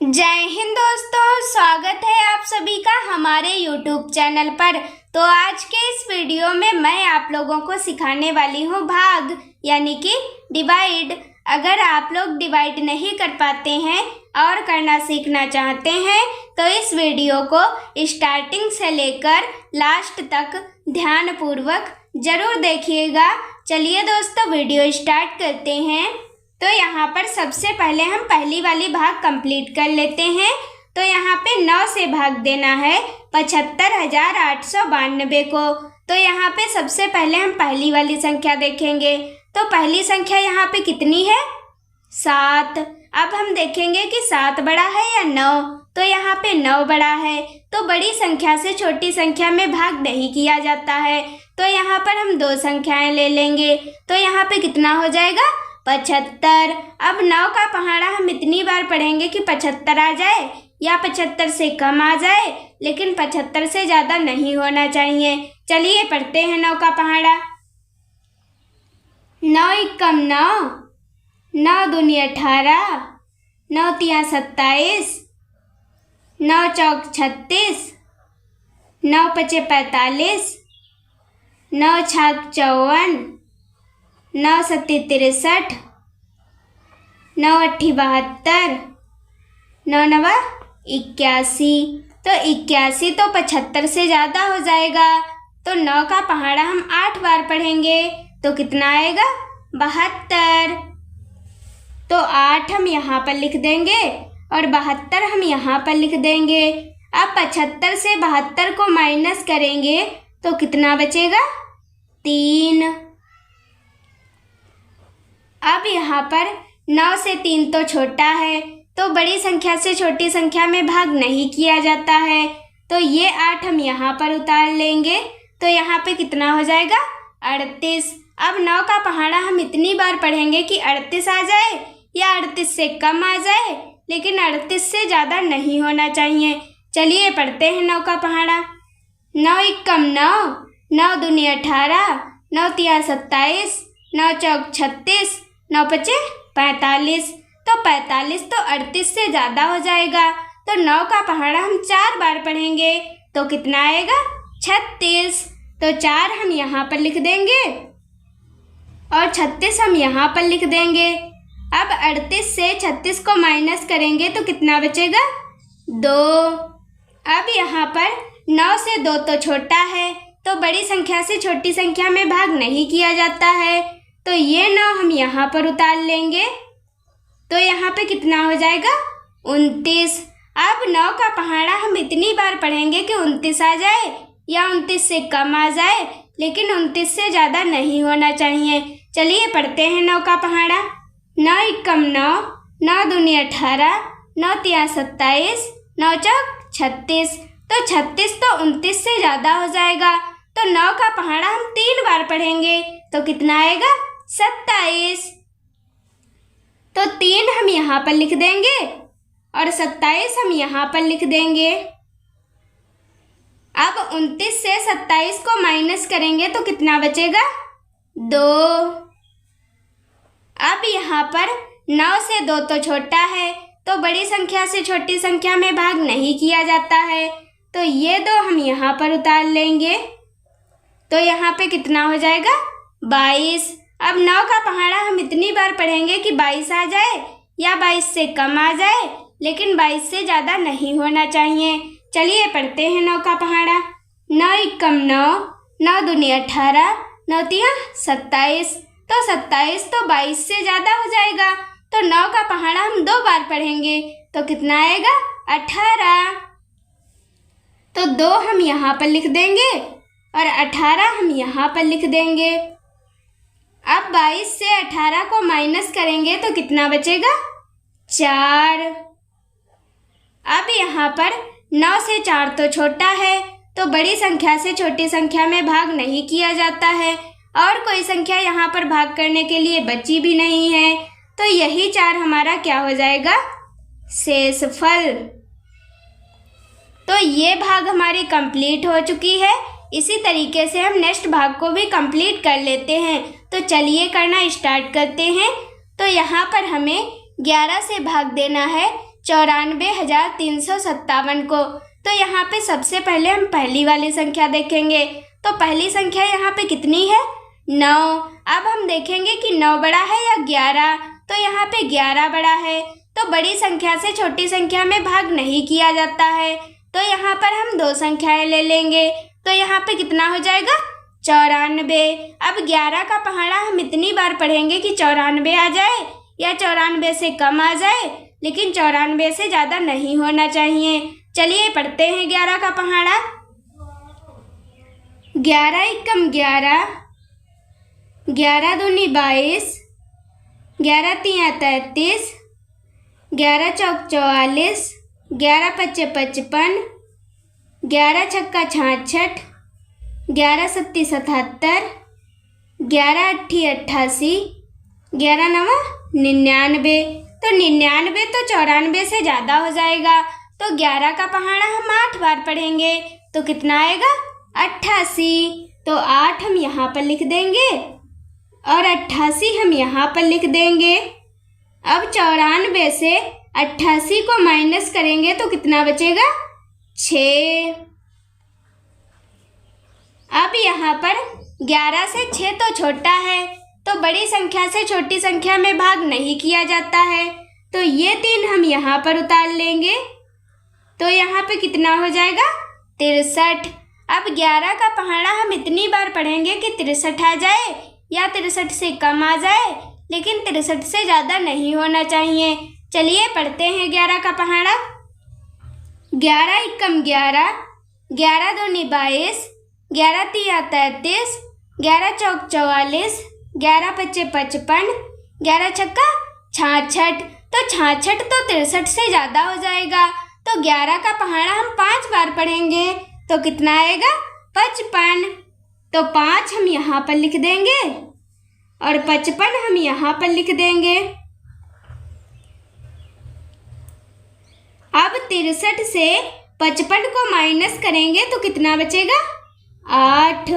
जय हिंद दोस्तों, स्वागत है आप सभी का हमारे YouTube चैनल पर। तो आज के इस वीडियो में मैं आप लोगों को सिखाने वाली हूँ भाग यानी कि डिवाइड। अगर आप लोग डिवाइड नहीं कर पाते हैं और करना सीखना चाहते हैं तो इस वीडियो को स्टार्टिंग से लेकर लास्ट तक ध्यानपूर्वक ज़रूर देखिएगा। चलिए दोस्तों, वीडियो स्टार्ट करते हैं। तो यहाँ पर सबसे पहले हम पहली वाली भाग कंप्लीट कर लेते हैं। तो यहाँ पे 9 से भाग देना है 75,892 को। तो यहाँ पे सबसे पहले हम पहली वाली संख्या देखेंगे। तो पहली संख्या यहाँ पे कितनी है? 7। अब हम देखेंगे कि 7 बड़ा है या 9। तो यहाँ पे 9 बड़ा है। तो बड़ी संख्या से छोटी संख्या में भाग नहीं किया जाता है। तो यहाँ पर हम 2 संख्याएं ले लेंगे। तो यहाँ पे कितना हो जाएगा? 75। अब 9 का पहाड़ा हम इतनी बार पढ़ेंगे कि 75 आ जाए या 75 से कम आ जाए, लेकिन 75 से ज़्यादा नहीं होना चाहिए। चलिए पढ़ते हैं 9 का पहाड़ा। 9 एकम 9, 9 दूनी 18, 9 तिया 27, 9 चौक 36, 9 पचे 45, 9 छाक 54, 9 सत्ती 63, 9 अट्ठी 72, 9 नवा 81। तो 81 तो 75 से ज़्यादा हो जाएगा। तो 9 का पहाड़ा हम 8 बार पढ़ेंगे तो कितना आएगा? 72। तो 8 हम यहाँ पर लिख देंगे और 72 हम यहाँ पर लिख देंगे। अब 75 से 72 को माइनस करेंगे तो कितना बचेगा? 3। अब यहाँ पर 9 से 3 तो छोटा है, तो बड़ी संख्या से छोटी संख्या में भाग नहीं किया जाता है। तो ये 8 हम यहाँ पर उतार लेंगे। तो यहाँ पे कितना हो जाएगा? 38। अब 9 का पहाड़ा हम इतनी बार पढ़ेंगे कि 38 आ जाए या 38 से कम आ जाए, लेकिन 38 से ज़्यादा नहीं होना चाहिए। चलिए पढ़ते हैं 9 का पहाड़ा। 9 एकम 9, 9 दूनी 18, 9 तिया 27, 9 चौक 36, 9 पचे 45। तो 45 तो 38 से ज़्यादा हो जाएगा। तो 9 का पहाड़ा हम 4 बार पढ़ेंगे तो कितना आएगा? 36। तो 4 हम यहाँ पर लिख देंगे और 36 हम यहाँ पर लिख देंगे। अब 38 से 36 को माइनस करेंगे तो कितना बचेगा? 2। अब यहाँ पर 9 से 2 तो छोटा है, तो बड़ी संख्या से छोटी संख्या में भाग नहीं किया जाता है। तो ये 9 हम यहाँ पर उतार लेंगे। तो यहाँ पे कितना हो जाएगा? 29। अब 9 का पहाड़ा हम इतनी बार पढ़ेंगे कि 29 आ जाए या 29 से कम आ जाए, लेकिन 29 से ज़्यादा नहीं होना चाहिए। चलिए पढ़ते हैं 9 का पहाड़ा। 9 एकम 9, 9 दूनी 18, 9 तिया 27, 9 चौक 36। तो 36 तो 29 से ज़्यादा हो जाएगा। तो 9 का पहाड़ा हम 3 बार पढ़ेंगे तो कितना आएगा? 27। तो 3 हम यहाँ पर लिख देंगे और 27 हम यहाँ पर लिख देंगे। अब 29 से 27 को माइनस करेंगे तो कितना बचेगा? 2। अब यहाँ पर 9 से 2 तो छोटा है, तो बड़ी संख्या से छोटी संख्या में भाग नहीं किया जाता है। तो ये 2 हम यहाँ पर उतार लेंगे। तो यहाँ पे कितना हो जाएगा? 22। अब 9 का पहाड़ा हम इतनी बार पढ़ेंगे कि 22 आ जाए या 22 से कम आ जाए, लेकिन 22 से ज़्यादा नहीं होना चाहिए। चलिए पढ़ते हैं 9 का पहाड़ा। 9 एकम 9, 9 दूनी 18, 9 तिया 27। तो 27 तो 22 से ज़्यादा हो जाएगा। तो 9 का पहाड़ा हम 2 बार पढ़ेंगे तो कितना आएगा? 18। तो 2 हम यहाँ पर लिख देंगे और 18 हम यहाँ पर लिख देंगे। अब 22 से 18 को माइनस करेंगे तो कितना बचेगा? 4। अब यहाँ पर 9 से 4 तो छोटा है, तो बड़ी संख्या से छोटी संख्या में भाग नहीं किया जाता है और कोई संख्या यहाँ पर भाग करने के लिए बची भी नहीं है। तो यही 4 हमारा क्या हो जाएगा? शेषफल। तो ये भाग हमारी कंप्लीट हो चुकी है। इसी तरीके से हम नेक्स्ट भाग को भी कंप्लीट कर लेते हैं। तो चलिए करना स्टार्ट करते हैं। तो यहाँ पर हमें 11 से भाग देना है 94,357 को। तो यहाँ पे सबसे पहले हम पहली वाली संख्या देखेंगे। तो पहली संख्या यहाँ पे कितनी है? 9। अब हम देखेंगे कि 9 बड़ा है या 11। तो यहाँ पे 11 बड़ा है। तो बड़ी संख्या से छोटी संख्या में भाग नहीं किया जाता है। तो यहाँ पर हम 2 संख्याएं ले लेंगे। तो यहाँ पे कितना हो जाएगा? 94। अब 11 का पहाड़ा हम इतनी बार पढ़ेंगे कि 94 आ जाए या 94 से कम आ जाए, लेकिन 94 से ज़्यादा नहीं होना चाहिए। चलिए पढ़ते हैं 11 का पहाड़ा। 11 एकम 11, 11 दूनी 22, 11 तिया 33, 11 चौक 44, 11 पच्चे 55, 11 छक्का 66, 11 सत्ती 77, 11 अट्ठी 88, 11 नवा 99। तो 99 तो 94 से ज़्यादा हो जाएगा। तो 11 का पहाड़ा हम 8 बार पढ़ेंगे। तो कितना आएगा? 88। तो 8 हम यहाँ पर लिख देंगे और 88 हम यहाँ पर लिख देंगे। अब 94 से 88 को माइनस करेंगे तो कितना बचेगा? 6। अब यहाँ पर 11 से 6 तो छोटा है, तो बड़ी संख्या से छोटी संख्या में भाग नहीं किया जाता है। तो ये 3 हम यहाँ पर उतार लेंगे। तो यहाँ पे कितना हो जाएगा? 63। अब 11 का पहाड़ा हम इतनी बार पढ़ेंगे कि 63 आ जाए या 63 से कम आ जाए, लेकिन 63 से ज़्यादा नहीं होना चाहिए। चलिए पढ़ते हैं 11 का पहाड़ा। 11 एकम 11, 11 दूनी 22, 11 तिया 33, 11 चौक 44, 11 पच्चे 55, 11 छक्का 66। तो 66 तो 63 से ज़्यादा हो जाएगा। तो 11 का पहाड़ा हम 5 बार पढ़ेंगे। तो कितना आएगा? 55। तो 5 हम यहाँ पर लिख देंगे और 55 हम यहाँ पर लिख देंगे। अब 63 से 55 को माइनस करेंगे तो कितना बचेगा? 8।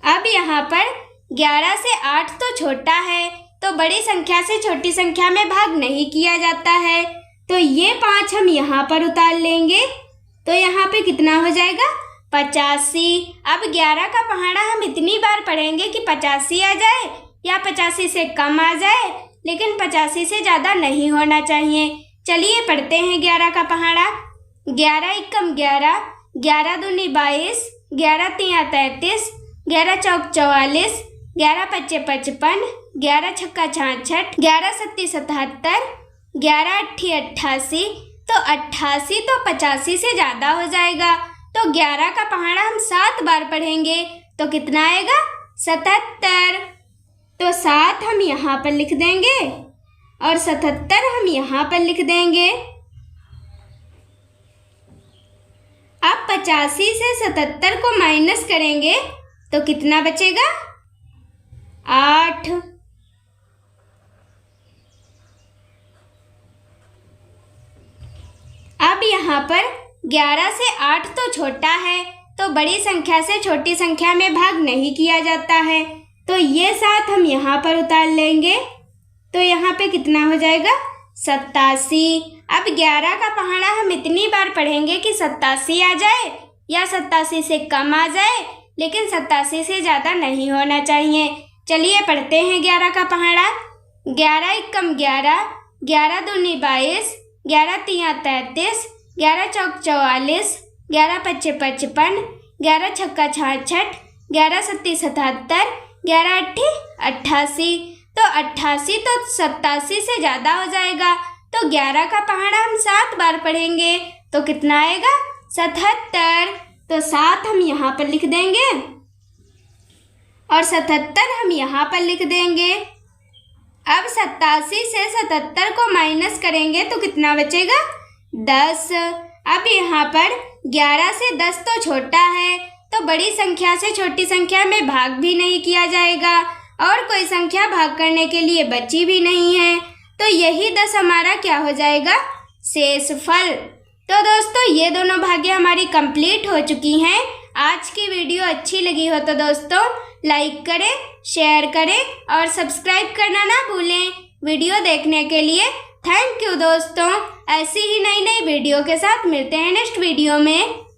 अब यहाँ पर 11 से 8 तो छोटा है, तो बड़ी संख्या से छोटी संख्या में भाग नहीं किया जाता है। तो ये 5 हम यहाँ पर उतार लेंगे। तो यहाँ पे कितना हो जाएगा? 85। अब 11 का पहाड़ा हम इतनी बार पढ़ेंगे कि 85 आ जाए या 85 से कम आ जाए, लेकिन 85 से ज़्यादा नहीं होना चाहिए। चलिए पढ़ते हैं 11 का पहाड़ा। 11 एकम 11, 11 दूनी 22, 11 तिया 33, 11 चौक 44, 11 पच्चे 55, 11 छक्का 66, 11 सत्ती 77, 11 अट्ठी 88। तो 88 तो 85 से ज़्यादा हो जाएगा। तो 11 का पहाड़ा हम 7 बार पढ़ेंगे। तो कितना आएगा? 77। तो 7 हम यहाँ पर लिख देंगे और 77 हम यहाँ पर लिख देंगे। अब 85 से 77 को माइनस करेंगे तो कितना बचेगा? 8। अब यहाँ पर 11 से 8 तो छोटा है, तो बड़ी संख्या से छोटी संख्या में भाग नहीं किया जाता है। तो ये 7 हम यहाँ पर उतार लेंगे। तो यहाँ पे कितना हो जाएगा? 87। अब 11 का पहाड़ा हम इतनी बार पढ़ेंगे कि 87 आ जाए या 87 से कम आ जाए, लेकिन 87 से ज़्यादा नहीं होना चाहिए। चलिए पढ़ते हैं 11 का पहाड़ा। 11 एकम 11, 11 दूनी 22, 11 तिया 33, 11 चौक 44, 11 पच्चे 55, 11 छक्का 66, 11 सत्ती 77, 11 अट्ठी 88। तो 88 तो 87 से ज़्यादा हो जाएगा। तो 11 का पहाड़ा हम 7 बार पढ़ेंगे। तो कितना आएगा? 77। तो 7 हम यहाँ पर लिख देंगे और 77 हम यहाँ पर लिख देंगे। अब 87 से 77 को माइनस करेंगे तो कितना बचेगा? 10। अब यहाँ पर 11 से 10 तो छोटा है, तो बड़ी संख्या से छोटी संख्या में भाग भी नहीं किया जाएगा और कोई संख्या भाग करने के लिए बची भी नहीं है। तो यही 10 हमारा क्या हो जाएगा? शेषफल। तो दोस्तों ये दोनों भाग्य हमारी कंप्लीट हो चुकी हैं। आज की वीडियो अच्छी लगी हो तो दोस्तों लाइक करें, शेयर करें और सब्सक्राइब करना ना भूलें। वीडियो देखने के लिए थैंक यू दोस्तों। ऐसी ही नई नई वीडियो के साथ मिलते हैं नेक्स्ट वीडियो में।